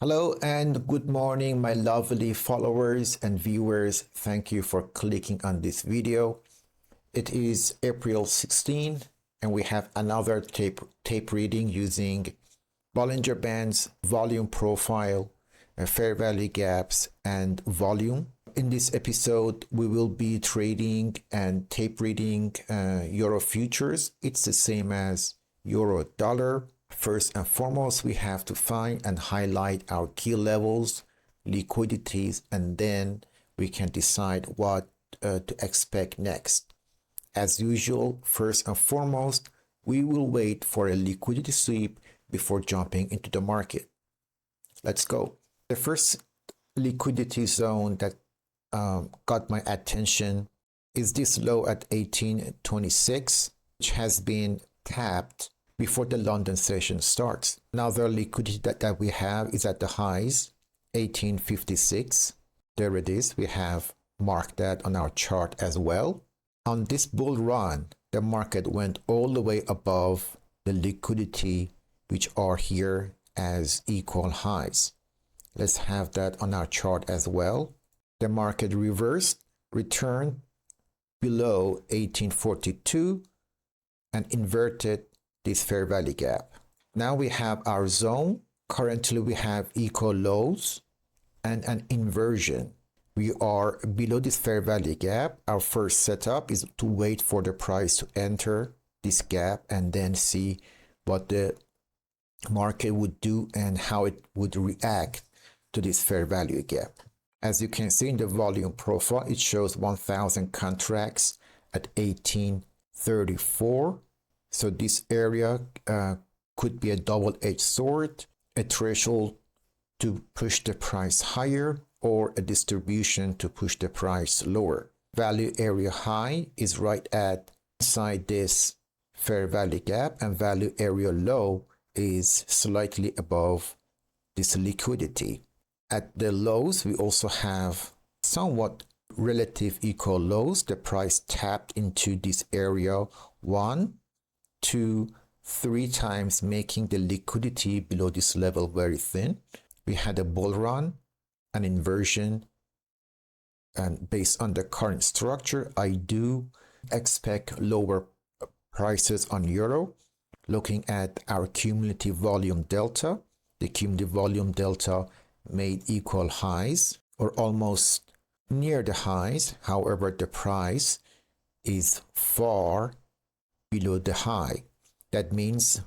Hello and good morning, my lovely followers and viewers. Thank you for clicking on this video. It is April 16 and we have another tape reading using Bollinger Bands, volume profile, fair value gaps, and volume. In this episode, we will be trading and tape reading Euro futures. It's the same as Euro dollar. First and foremost, we have to find and highlight our key levels, liquidities, and then we can decide what to expect next. As usual, first and foremost, we will wait for a liquidity sweep before jumping into the market. Let's go. The first liquidity zone that got my attention is this low at 1826, which has been tapped before the London session starts. Another liquidity that we have is at the highs, 1856. There it is. We have marked that on our chart as well. On this bull run, the market went all the way above the liquidity, which are here as equal highs. Let's have that on our chart as well. The market reversed, returned below 1842 and inverted this fair value gap. Now we have our zone. Currently we have equal lows and an inversion. We are below this fair value gap. Our first setup is to wait for the price to enter this gap and then see what the market would do and how it would react to this fair value gap. As you can see in the volume profile, it shows 1,000 contracts at 1834. So this area could be a double-edged sword, a threshold to push the price higher or a distribution to push the price lower. Value area high is right at inside this fair value gap, and value area low is slightly above this liquidity. At the lows, we also have somewhat relative equal lows. The price tapped into this area 1, 2, 3 times, making the liquidity below this level very thin. We had a bull run, an inversion, and based on the current structure, I do expect lower prices on euro. Looking at our cumulative volume delta, the cumulative volume delta made equal highs or almost near the highs. However, the price is far below the high. That means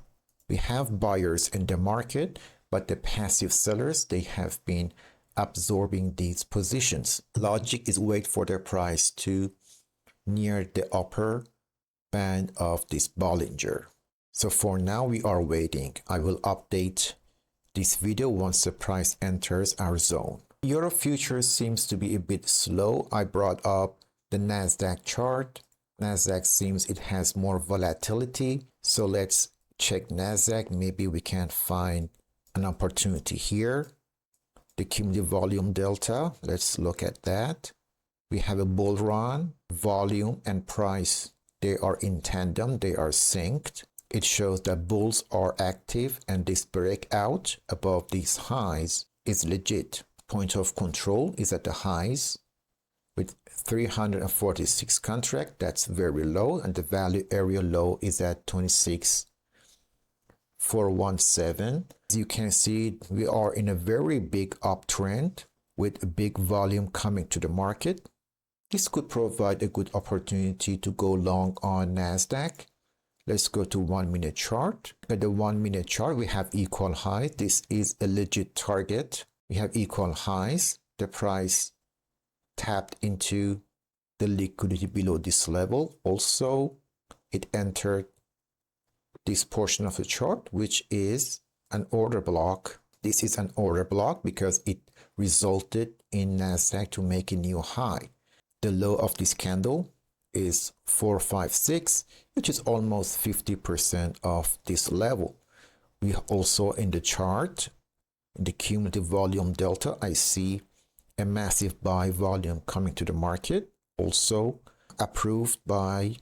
we have buyers in the market, but the passive sellers, they have been absorbing these positions. Logic is wait for the price to near the upper band of this Bollinger. So for now, we are waiting. I will update this video once the price enters our zone. Euro futures seems to be a bit slow. I brought up the Nasdaq chart. Nasdaq seems it has more volatility. So let's check Nasdaq. Maybe we can find an opportunity here. The cumulative volume delta, let's look at that. We have a bull run, volume and price. They are in tandem, they are synced. It shows that bulls are active and this breakout above these highs is legit. Point of control is at the highs with 346 contract. That's very low, and the value area low is at 26,417. As you can see, we are in a very big uptrend with a big volume coming to the market. This could provide a good opportunity to go long on Nasdaq. Let's go to 1 minute chart. At the 1 minute chart, we have equal high. This is a legit target. We have equal highs. The price tapped into the liquidity below this level. Also, it entered this portion of the chart, which is an order block. This is an order block because it resulted in Nasdaq to make a new high. The low of this candle is 456, which is almost 50% of this level. We also in the chart, in the cumulative volume delta, I see a massive buy volume coming to the market, also approved by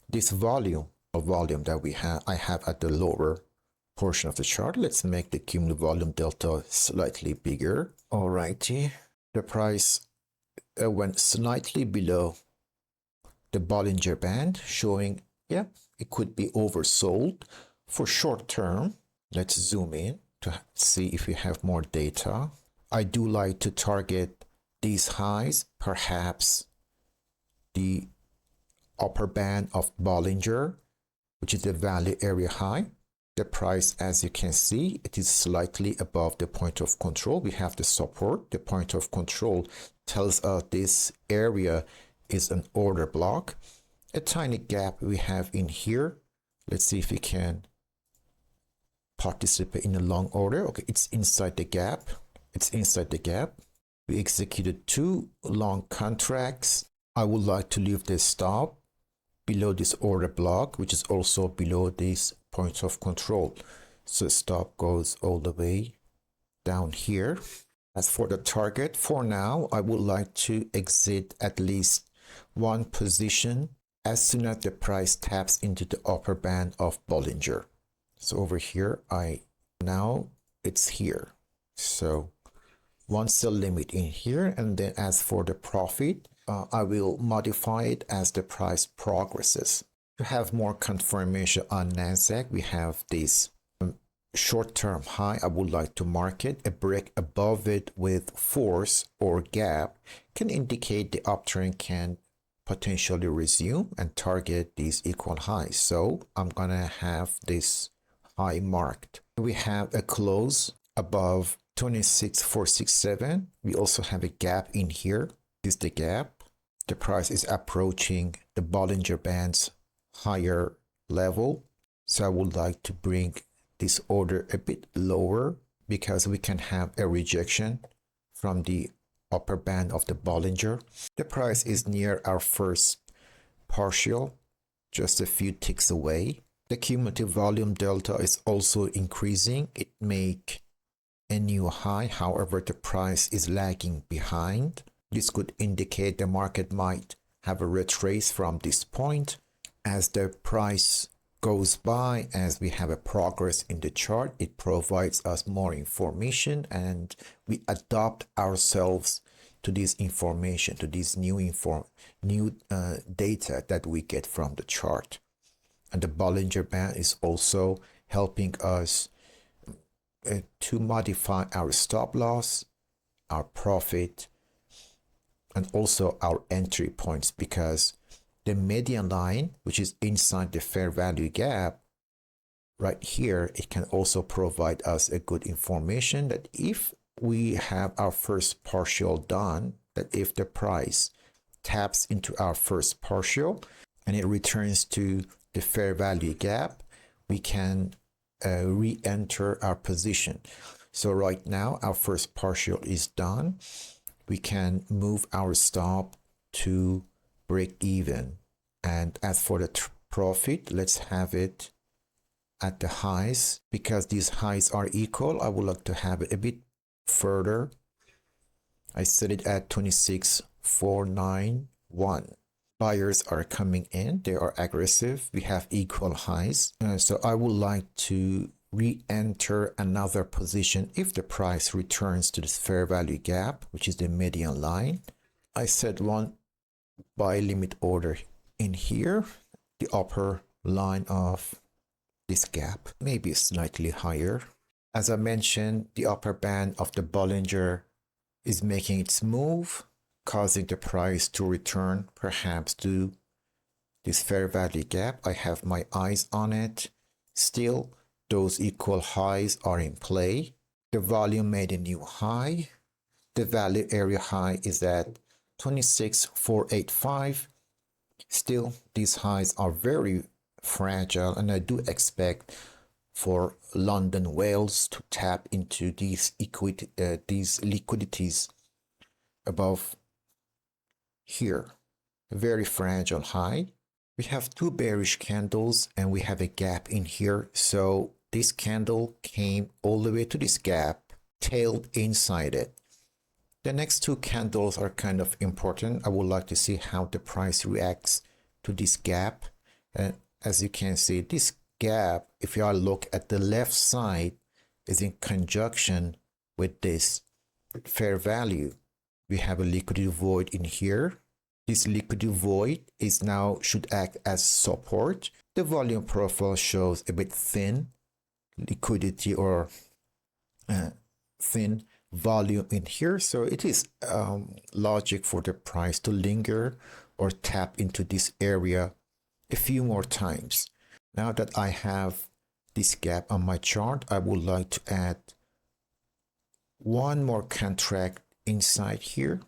this volume that I have at the lower portion of the chart. Let's make the cumulative volume delta slightly bigger. Alrighty, the price went slightly below the Bollinger Band, showing, yeah, it could be oversold for short term. Let's zoom in to see if we have more data. I do like to target these highs, perhaps the upper band of Bollinger, which is the value area high. The price, as you can see, it is slightly above the point of control. We have the support. The point of control tells us this area is an order block. A tiny gap we have in here. Let's see if we can participate in a long order. Okay, it's inside the gap. It's inside the gap. We executed 2 long contracts. I would like to leave this stop below this order block, which is also below this point of control. So stop goes all the way down here. As for the target, for now, I would like to exit at least 1 position as soon as the price taps into the upper band of Bollinger. So over here, now it's here. So 1 sell limit in here, and then as for the profit, I will modify it as the price progresses. To have more confirmation on Nasdaq, we have this short-term high. I would like to mark it. A break above it with force or gap can indicate the uptrend can potentially resume and target these equal highs. So I'm gonna have this high marked. We have a close above 26,467. We also have a gap in here. This is the gap. The price is approaching the Bollinger Band's higher level. So I would like to bring this order a bit lower because we can have a rejection from the upper band of the Bollinger. The price is near our first partial, just a few ticks away. The cumulative volume delta is also increasing. It make a new high. However, the price is lagging behind. This could indicate the market might have a retrace from this point. As the price goes by, as we have a progress in the chart, it provides us more information and we adapt ourselves to this information, to this new data that we get from the chart. And the Bollinger Band is also helping us to modify our stop loss, our profit, and also our entry points, because the median line, which is inside the fair value gap right here, it can also provide us a good information that if we have our first partial done, that if the price taps into our first partial and it returns to the fair value gap, we can re-enter our position. So right now our first partial is done. We can move our stop to break even. And as for the profit, let's have it at the highs. Because these highs are equal, I would like to have it a bit further. I set it at 26,491. Buyers are coming in, they are aggressive. We have equal highs. So I would like to re-enter another position if the price returns to this fair value gap, which is the median line. I set 1 buy limit order in here, the upper line of this gap, maybe slightly higher. As I mentioned, the upper band of the Bollinger is making its move, causing the price to return perhaps to this fair value gap. I have my eyes on it. Still, those equal highs are in play. The volume made a new high. The value area high is at 26,485. Still, these highs are very fragile, and I do expect for London Wales to tap into these liquidities above here. A very fragile high. We have 2 bearish candles and we have a gap in here. So this candle came all the way to this gap, tailed inside it. The next 2 candles are kind of important. I would like to see how the price reacts to this gap. And as you can see, this gap, if you all look at the left side, is in conjunction with this fair value. We have a liquidity void in here. This liquidity void is now should act as support. The volume profile shows a bit thin liquidity or thin volume in here, so it is logic for the price to linger or tap into this area a few more times. Now that I have this gap on my chart, I would like to add one more contract inside here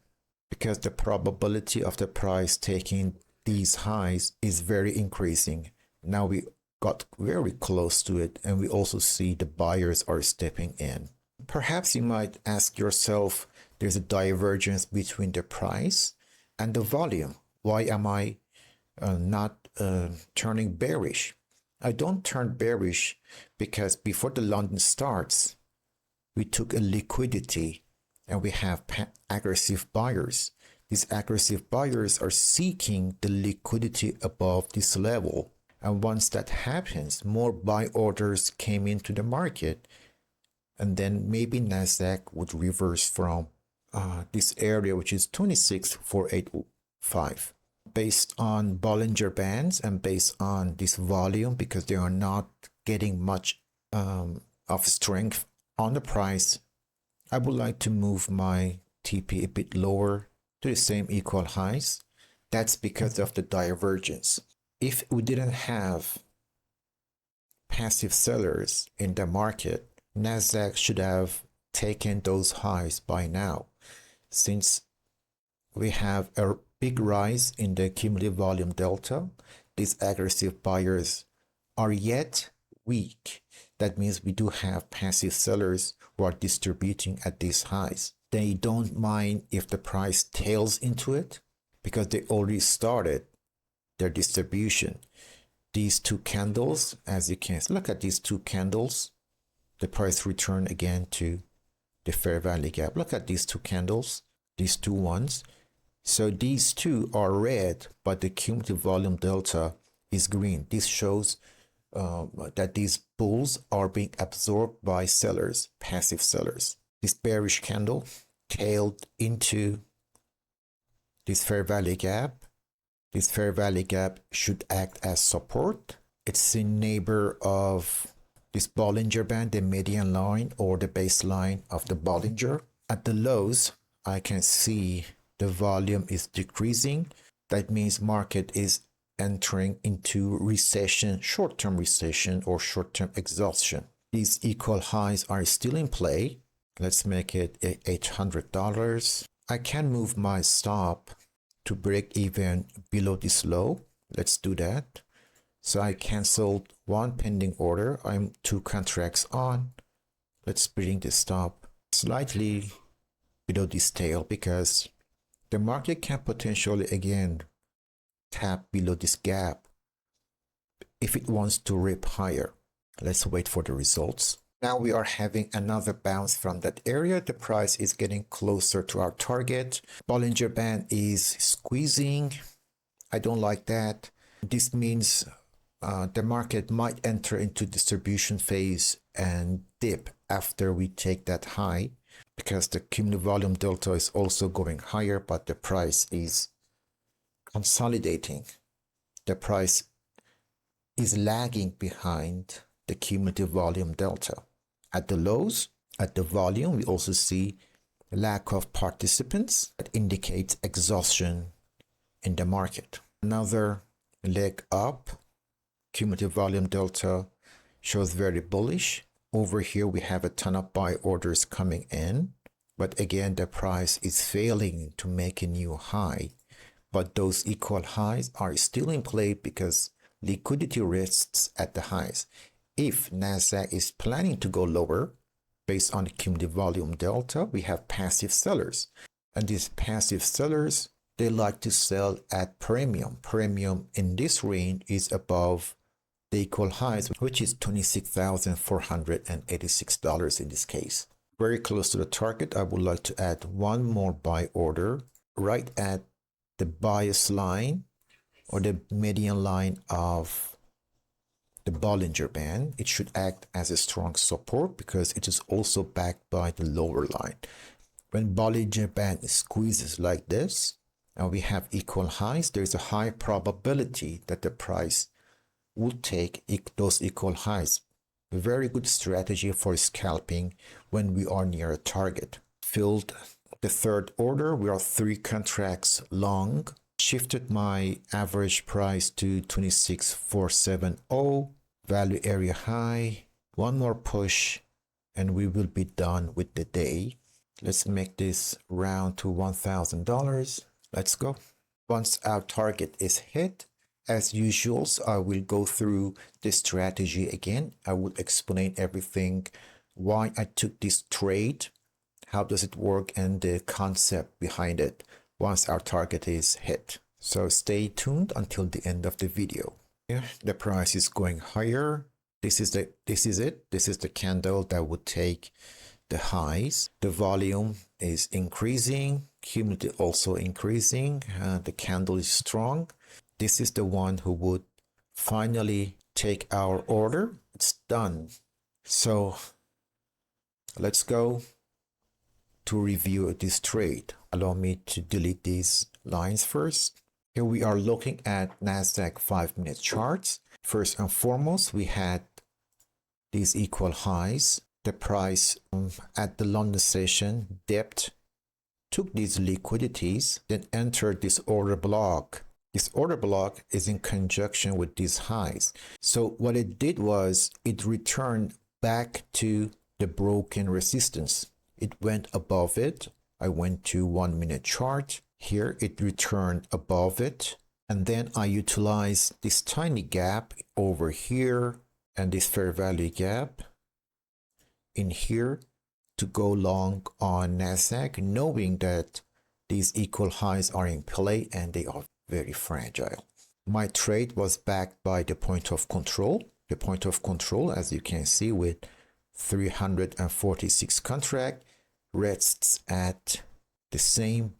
because the probability of the price taking these highs is very increasing. Now we got very close to it, and we also see the buyers are stepping in. Perhaps you might ask yourself, there's a divergence between the price and the volume. Why am I not turning bearish? I don't turn bearish because before the London starts, we took a liquidity and we have aggressive buyers. These aggressive buyers are seeking the liquidity above this level. And once that happens, more buy orders came into the market. And then maybe NASDAQ would reverse from this area, which is 26,485. Based on Bollinger Bands and based on this volume, because they are not getting much of strength on the price, I would like to move my TP a bit lower to the same equal highs. That's because of the divergence. If we didn't have passive sellers in the market, NASDAQ should have taken those highs by now. Since we have a big rise in the cumulative volume delta, these aggressive buyers are yet weak. That means we do have passive sellers who are distributing at these highs. They don't mind if the price tails into it because they already started their distribution. These two candles, as you can look at these two candles, the price return again to the fair value gap. Look at these two candles, these two ones. So these two are red, but the cumulative volume delta is green. This shows that these bulls are being absorbed by sellers, passive sellers. This bearish candle tailed into this fair value gap. This fair value gap should act as support. It's in neighbor of this Bollinger Band, the median line or the baseline of the Bollinger. At the lows, I can see the volume is decreasing. That means market is entering into recession, short-term recession or short-term exhaustion. These equal highs are still in play. Let's make it $800. I can move my stop to break even below this low. Let's do that. So I canceled one pending order. I'm 2 contracts on. Let's bring the stop slightly below this tail because the market can potentially again tap below this gap if it wants to rip higher. Let's wait for the results. Now we are having another bounce from that area. The price is getting closer to our target. Bollinger Band is squeezing. I don't like that. This means the market might enter into distribution phase and dip after we take that high because the cumulative volume delta is also going higher, but the price is consolidating. The price is lagging behind the cumulative volume delta. At the lows, at the volume, we also see lack of participants. That indicates exhaustion in the market. Another leg up, cumulative volume delta shows very bullish. Over here, we have a ton of buy orders coming in, but again, the price is failing to make a new high. But those equal highs are still in play because liquidity rests at the highs. If NASDAQ is planning to go lower based on the cumulative volume delta, we have passive sellers. And these passive sellers, they like to sell at premium. Premium in this range is above the equal highs, which is $26,486 in this case. Very close to the target. I would like to add one more buy order right at the bias line or the median line of the Bollinger Band. It should act as a strong support because it is also backed by the lower line. When Bollinger Band squeezes like this, and we have equal highs, there's a high probability that the price will take those equal highs. A very good strategy for scalping when we are near a target. Filled the third order, we are 3 contracts long. Shifted my average price to 26,470, value area high. One more push and we will be done with the day. Let's make this round to $1,000. Let's go. Once our target is hit, as usual, I will go through the strategy again. I will explain everything, why I took this trade, how does it work, and the concept behind it once our target is hit. So stay tuned until the end of the video. Yeah, the price is going higher. This is it. This is the candle that would take the highs. The volume is increasing, cumulative also increasing. The candle is strong. This is the one who would finally take our order. It's done. So let's go to review this trade. Allow me to delete these lines first. Here we are looking at NASDAQ 5-minute charts. First and foremost, we had these equal highs. The price at the London session dipped, took these liquidities, then entered this order block. This order block is in conjunction with these highs. So what it did was it returned back to the broken resistance. It went above it. I went to 1-minute chart. Here it returned above it. And then I utilized this tiny gap over here and this fair value gap in here to go long on NASDAQ, knowing that these equal highs are in play and they are very fragile. My trade was backed by the point of control. The point of control, as you can see, with 346 contract, rests at the same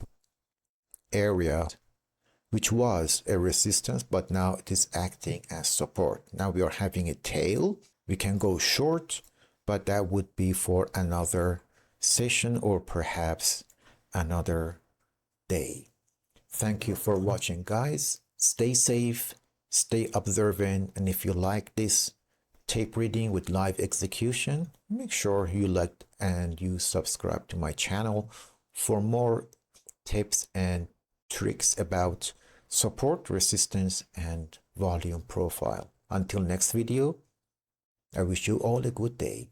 area, which was a resistance, but now it is acting as support. Now we are having a tail. We can go short, but that would be for another session or perhaps another day. Thank you for watching, guys. Stay safe, stay observant, and if you like this tape reading with live execution, make sure you like and you subscribe to my channel for more tips and tricks about support, resistance, and volume profile. Until next video, I wish you all a good day.